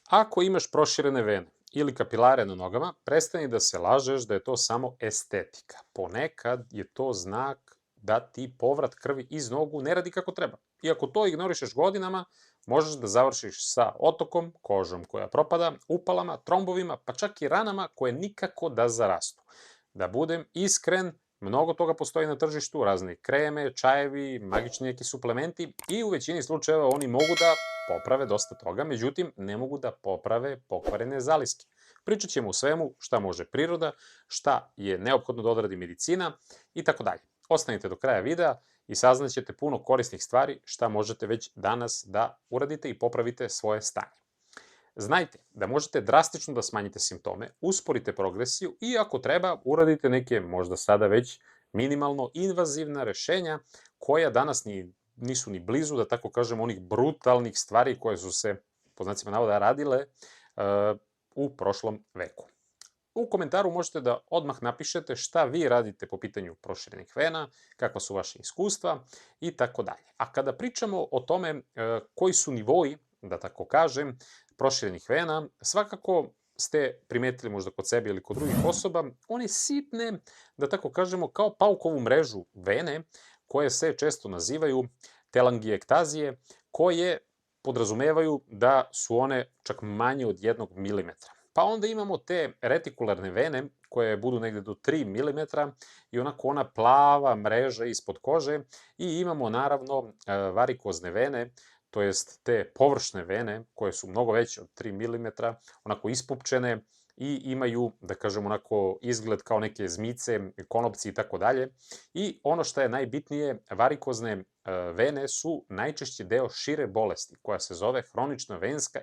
Ako imaš proširene vene ili kapilare na nogama, prestani da se lažeš da je to samo estetika. Ponekad je to znak da ti povrat krvi iz nogu ne radi kako treba. I ako to ignorišeš godinama, možeš da završiš sa otokom, kožom koja propada, upalama, trombovima, pa čak i ranama koje nikako da zarastu. Da budem iskren, mnogo toga postoji na tržištu, razne kreme, čajevi, magični neki suplementi i u većini slučajeva oni mogu da poprave dosta toga, međutim ne mogu da poprave pokvarene zaliske. Pričat ćemo o svemu šta može priroda, šta je neophodno da odradi medicina i tako dalje. Ostanite do kraja videa i saznaćete puno korisnih stvari šta možete već danas da uradite i popravite svoje stanje. Znajte da možete drastično da smanjite simptome, usporite progresiju i ako treba uradite neke možda sada već minimalno invazivna rešenja koja danas nisu ni blizu, da tako kažem, onih brutalnih stvari koje su se, po znacima navoda, radile u prošlom veku. U komentaru možete da odmah napišete šta vi radite po pitanju proširenih vena, kakva su vaše iskustva i tako dalje. A kada pričamo o tome koji su nivoi, da tako kažem, proširenih vena, svakako ste primetili možda kod sebe ili kod drugih osoba, one sitne, da tako kažemo, kao paukovu mrežu vene, koje se često nazivaju telangijektazije, koje podrazumevaju da su one čak manje od 1 milimetra. Pa onda imamo te retikularne vene koje budu negde do 3 mm i onako ona plava mreža ispod kože i imamo naravno varikozne vene, to jest te površne vene koje su mnogo veće od 3 mm, onako ispupčene i imaju, da kažem, onako izgled kao neke zmice, konopci i tako dalje. I ono što je najbitnije, varikozne vene su najčešće deo šire bolesti koja se zove hronična venska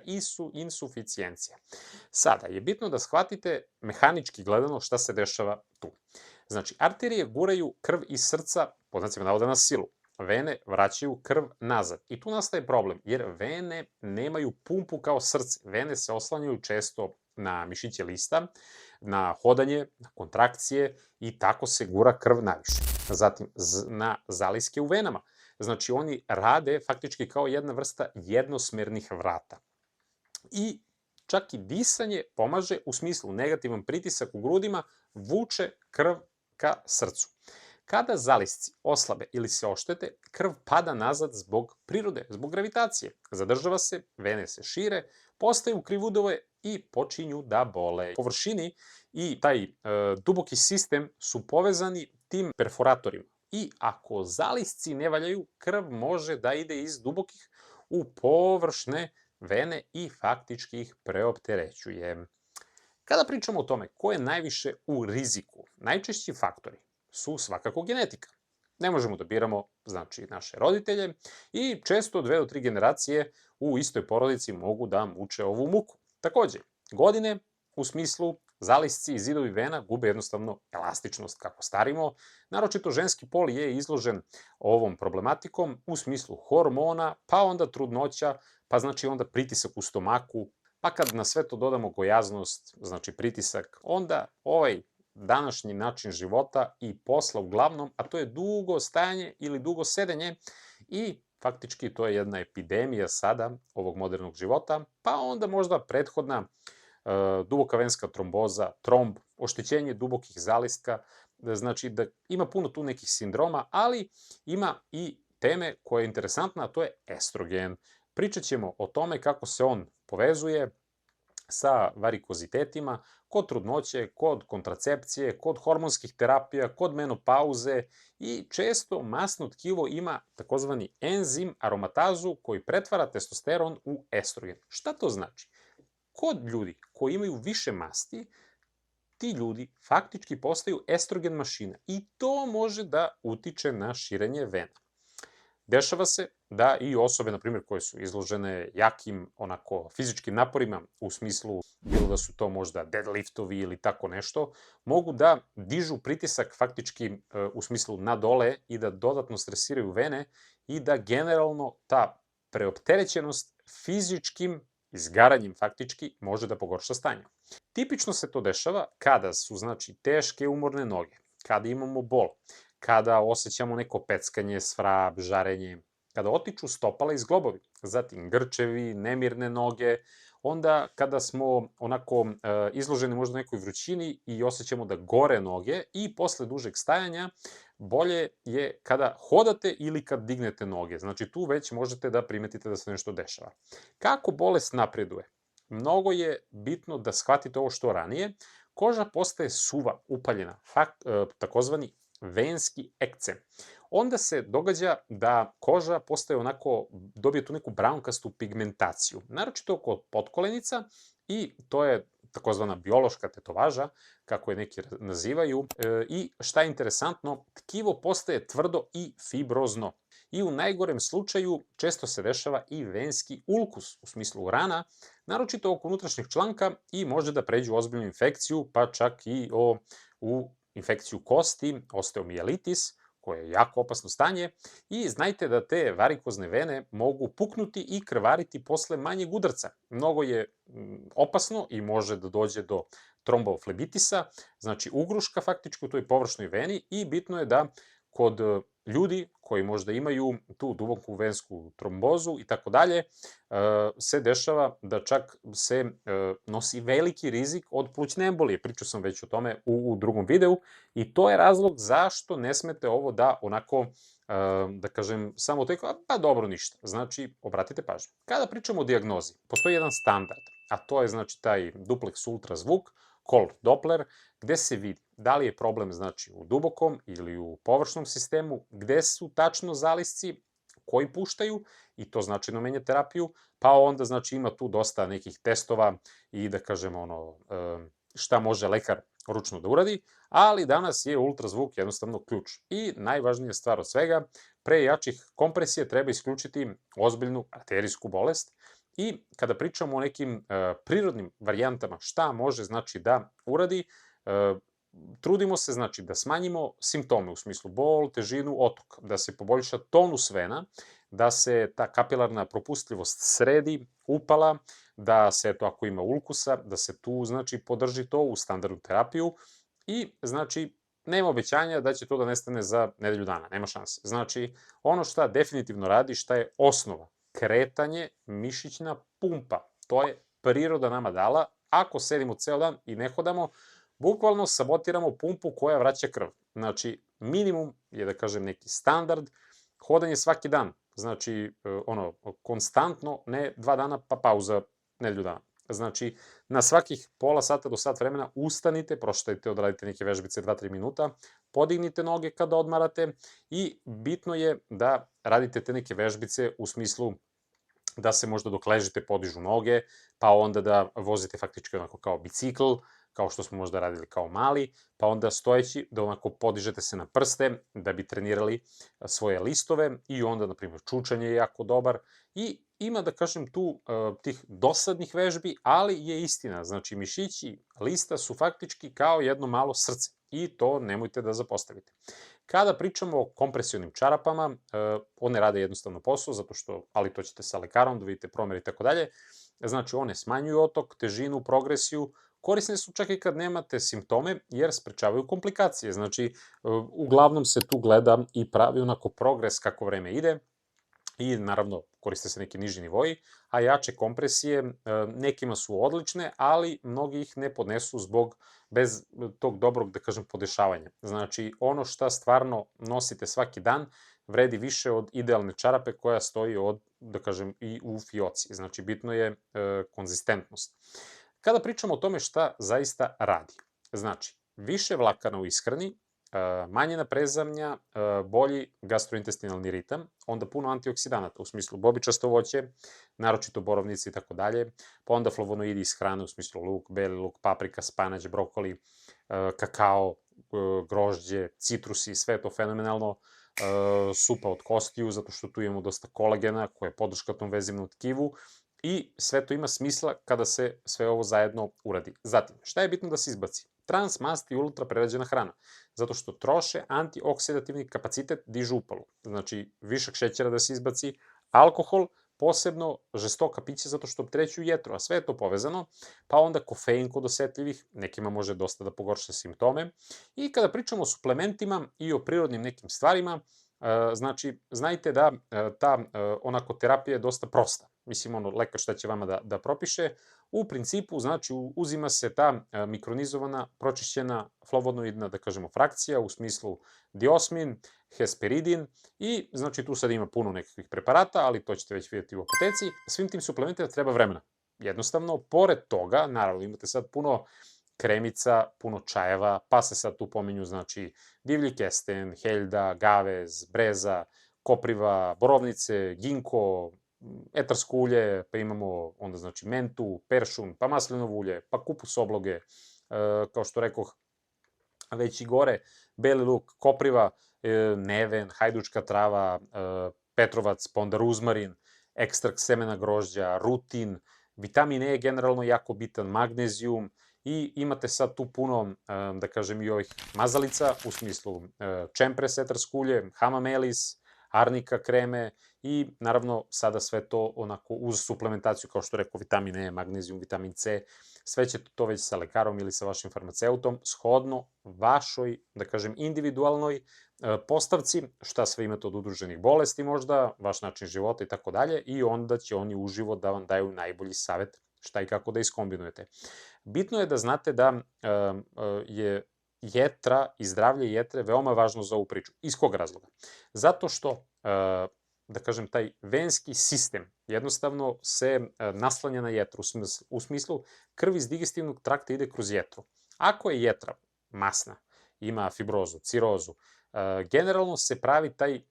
insuficijencija. Sada je bitno da shvatite mehanički gledano šta se dešava tu. Znači, arterije guraju krv iz srca, po znacima navoda, na silu. Vene vraćaju krv nazad. I tu nastaje problem, jer vene nemaju pumpu kao srce. Vene se oslanjaju često na mišiće lista, na hodanje, na kontrakcije i tako se gura krv naviše. Zatim, na zaliske u venama. Znači, oni rade faktički kao jedna vrsta jednosmernih vrata. I čak i disanje pomaže u smislu negativan pritisak u grudima vuče krv ka srcu. Kada zalisci oslabe ili se oštete, krv pada nazad zbog prirode, zbog gravitacije. Zadržava se, vene se šire, postaju krivudove i počinju da bole. Površini i taj duboki sistem su povezani tim perforatorima. I ako zalisci ne valjaju, krv može da ide iz dubokih u površne vene i faktički ih preopterećuje. Kada pričamo o tome ko je najviše u riziku, najčešći faktori su svakako genetika. Ne možemo da biramo, znači, naše roditelje i često 2 do 3 generacije u istoj porodici mogu da muče ovu muku. Takođe, godine u smislu zalisci i zidovi vena gube jednostavno elastičnost kako starimo. Naročito ženski pol je izložen ovom problematikom u smislu hormona, pa onda trudnoća, pa znači onda pritisak u stomaku, pa kad na sve to dodamo gojaznost, znači pritisak, onda ovaj današnji način života i posla uglavnom, a to je dugo stajanje ili dugo sedenje i faktički to je jedna epidemija sada ovog modernog života, pa onda možda prethodna duboka venska tromboza, tromb, oštećenje dubokih zaliska, znači da ima puno tu nekih sindroma, ali ima i teme koja je interesantna, a to je estrogen. Pričat ćemo o tome kako se on povezuje sa varikozitetima, kod trudnoće, kod kontracepcije, kod hormonskih terapija, kod menopauze i često masno tkivo ima takozvani enzim aromatazu koji pretvara testosteron u estrogen. Šta to znači? Kod ljudi koji imaju više masti, ti ljudi faktički postaju estrogen mašina i to može da utiče na širenje vena. Dešava se da i osobe, na primjer, koje su izložene jakim onako fizičkim naporima, u smislu bilo da su to možda deadliftovi ili tako nešto, mogu da dižu pritisak faktički u smislu na dole i da dodatno stresiraju vene i da generalno ta preopterećenost fizičkim izgaranjem faktički može da pogorša stanje. Tipično se to dešava kada su, znači, teške umorne noge, kada imamo bol, kada osjećamo neko peckanje, svrab, žarenje, kada otiču stopala i zglobovi, zatim grčevi, nemirne noge, onda kada smo onako izloženi možda nekoj vrućini i osjećamo da gore noge i posle dužeg stajanja, bolje je kada hodate ili kad dignete noge. Znači tu već možete da primetite da se nešto dešava. Kako bolest napreduje? Mnogo je bitno da shvatite ovo što ranije. Koža postaje suva, upaljena, takozvani venski ekcem. Onda se događa da koža postaje onako, dobije tu neku braunkastu pigmentaciju, naročito oko potkolenica, i to je takozvana biološka tetovaža, kako je neki nazivaju, i šta je interesantno, tkivo postaje tvrdo i fibrozno. I u najgorem slučaju često se dešava i venski ulkus, u smislu rana, naročito oko unutrašnjeg članka, i može da pređe u ozbiljnu infekciju, pa čak i u infekciju kosti, osteomijelitis, koje je jako opasno stanje, i znajte da te varikozne vene mogu puknuti i krvariti posle manjeg udarca. Mnogo je opasno i može da dođe do tromboflebitisa, znači ugruška faktički u toj površnoj veni, i bitno je da kod ljudi koji možda imaju tu duboku vensku trombozu i tako dalje, se dešava da čak se nosi veliki rizik od plućne embolije. Pričao sam već o tome u drugom videu, i to je razlog zašto ne smete ovo da onako, da kažem, samo teko, pa dobro, ništa. Znači, obratite pažnju. Kada pričamo o dijagnozi, postoji jedan standard, a to je znači taj duplex ultrazvuk, Cold Doppler, gde se vidi da li je problem znači u dubokom ili u površnom sistemu, gde su tačno zalisci koji puštaju, i to značajno menja terapiju, pa onda znači ima tu dosta nekih testova i da kažemo ono, šta može lekar ručno da uradi, ali danas je ultrazvuk jednostavno ključ. I najvažnija stvar od svega, pre jačih kompresija treba isključiti ozbiljnu arterijsku bolest. I kada pričamo o nekim prirodnim varijantama šta može znači da uradi, trudimo se znači da smanjimo simptome, u smislu bol, težinu, otok, da se poboljša tonus vena, da se ta kapilarna propustljivost sredi, upala, da se, eto, ako ima ulkusa, da se tu znači podrži to u standardnu terapiju, i znači nema obećanja da će to da nestane za nedelju dana, nema šanse. Znači, ono šta definitivno radi, šta je osnova, kretanje, mišićna pumpa. To je priroda nama dala. Ako sedimo ceo dan i ne hodamo, bukvalno sabotiramo pumpu koja vraća krv. Znači, minimum je, da kažem, neki standard, hodanje svaki dan. Znači, ono, konstantno, ne 2 dana pa pauza nedelju dana. Znači, na svakih pola sata do sat vremena ustanite, proštajte, odradite neke vežbice 2-3 minuta, podignite noge kada odmarate, i bitno je da radite te neke vežbice u smislu da se možda dok ležite podižu noge, pa onda da vozite faktički onako kao bicikl, kao što smo možda radili kao mali, pa onda stojeći da onako podižete se na prste da bi trenirali svoje listove, i onda, na primjer, čučanje je jako dobar, i ima, da kažem, tu tih dosadnih vežbi, ali je istina, znači mišići lista su faktički kao jedno malo srce, i to nemojte da zapostavite. Kada pričamo o kompresionim čarapama, one rade jednostavno posao, zato što, ali to ćete sa lekarom da vidite promer i tako dalje, znači one smanjuju otok, težinu, progresiju, korisne su čak i kad nemate simptome, jer sprečavaju komplikacije. Znači, uglavnom se tu gleda i pravi onako progres kako vreme ide, i naravno koriste se neki niži nivoji, a jače kompresije nekima su odlične, ali mnogi ih ne podnesu bez tog dobrog, da kažem, podešavanja. Znači, ono šta stvarno nosite svaki dan vredi više od idealne čarape koja stoji da kažem, i u fioci. Znači, bitno je konzistentnost. Kada pričamo o tome šta zaista radi, znači, više vlakana u ishrani, manje naprezanja, bolji gastrointestinalni ritam, onda puno antioksidanata, u smislu bobičasto voće, naročito borovnice i tako dalje, pa onda flavonoidi iz hrane, u smislu luk, beli luk, paprika, spanać, brokoli, kakao, grožđe, citrusi, sve to fenomenalno, supa od kostiju, zato što tu imamo dosta kolagena, koja je podrška tom vezivnom tkivu, i sve to ima smisla kada se sve ovo zajedno uradi. Zatim, šta je bitno da se izbaci? Trans, mast i ultra prerađena hrana, zato što troše antioksidativni kapacitet, dižu upalu. Znači, višak šećera da se izbaci, alkohol, posebno žestoka pića zato što opterećuju jetru, a sve je to povezano, pa onda kofein kod osetljivih, nekima može dosta da pogorša simptome. I kada pričamo o suplementima i o prirodnim nekim stvarima, znači, znajte da ta onako terapija je dosta prosta. mislim, lekar šta će vama da propiše, u principu, znači, uzima se ta mikronizovana, pročišćena flavonoidna, da kažemo, frakcija, u smislu diosmin, hesperidin i, znači, tu sad ima puno nekakvih preparata, ali to ćete već vidjeti u apoteci. Svim tim suplementima treba vremena. Jednostavno, pored toga, naravno, imate sad puno kremica, puno čajeva, pa se sad tu pominju, znači, divlji kesten, heljda, gavez, breza, kopriva, borovnice, ginko, etarsko ulje, pa imamo onda, znači, mentu, peršun, pa maslinovo ulje, pa kupus obloge, kao što rekoh, već i gore, beli luk, kopriva, neven, hajdučka trava, petrovac, pa onda ruzmarin, ekstrakt semena grožđa, rutin, vitamin E je generalno jako bitan, magnezijum, i imate sad tu puno, da kažem, i ovih mazalica, u smislu čempres, etarsko ulje, hamamelis, arnika kreme i naravno sada sve to onako uz suplementaciju, kao što rekao, vitamin E, magnezijum, vitamin C, sve ćete to već sa lekarom ili sa vašim farmaceutom, shodno vašoj, da kažem, individualnoj postavci, šta sve imate od udruženih bolesti možda, vaš način života i tako dalje, i onda će oni uživo da vam daju najbolji savet šta i kako da iskombinujete. Bitno je da znate da je jetra i zdravlje jetre veoma važno za ovu priču. Iz kog razloga? Zato što, da kažem, taj venski sistem jednostavno se naslanja na jetru, u smislu krv iz digestivnog trakta ide kroz jetru. Ako je jetra masna, ima fibrozu, cirozu, generalno se pravi taj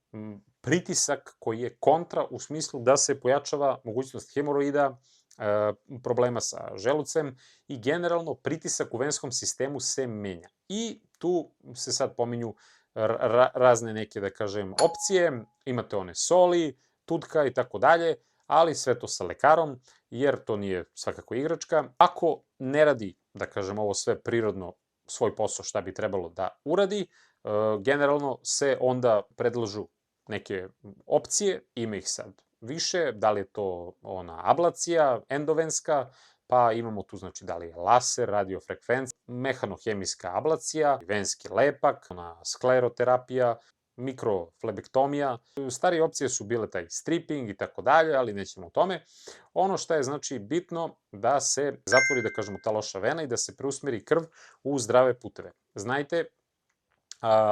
pritisak koji je kontra, u smislu da se pojačava mogućnost hemoroida, problema sa želucem i generalno pritisak u venskom sistemu se menja. I tu se sad pominju razne neke, da kažem, opcije, imate one soli, tutka i tako dalje, ali sve to sa lekarom, jer to nije svakako igračka. Ako ne radi, da kažem, ovo sve prirodno svoj posao šta bi trebalo da uradi, generalno se onda predlažu neke opcije, ima ih sad više, da li je to ona ablacija, endovenska, pa imamo tu, znači, da li je laser, radiofrekvencija, mehanohemijska ablacija, venski lepak, ona skleroterapija, mikroflebektomija. Starije opcije su bile taj stripping i tako dalje, ali nećemo o tome. Ono što je, znači, bitno da se zatvori, da kažemo, ta loša vena i da se preusmeri krv u zdrave puteve. Znajte,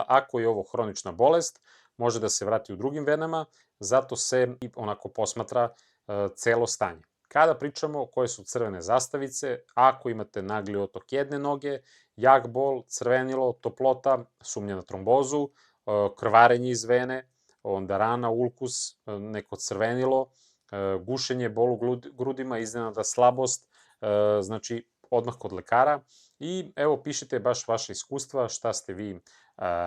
ako je ovo hronična bolest, može da se vrati u drugim venama, zato se onako posmatra celo stanje. Kada pričamo koje su crvene zastavice, ako imate nagli otok jedne noge, jak bol, crvenilo, toplota, sumnja na trombozu, krvarenje iz vene, onda rana, ulkus, neko crvenilo, gušenje, bol u grudima, iznenada slabost, znači odmah kod lekara i evo pišite baš vaše iskustva, šta ste vi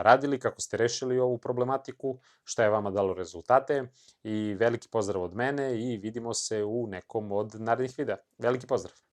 radili, kako ste rešili ovu problematiku, šta je vama dalo rezultate i veliki pozdrav od mene i vidimo se u nekom od narednih videa. Veliki pozdrav!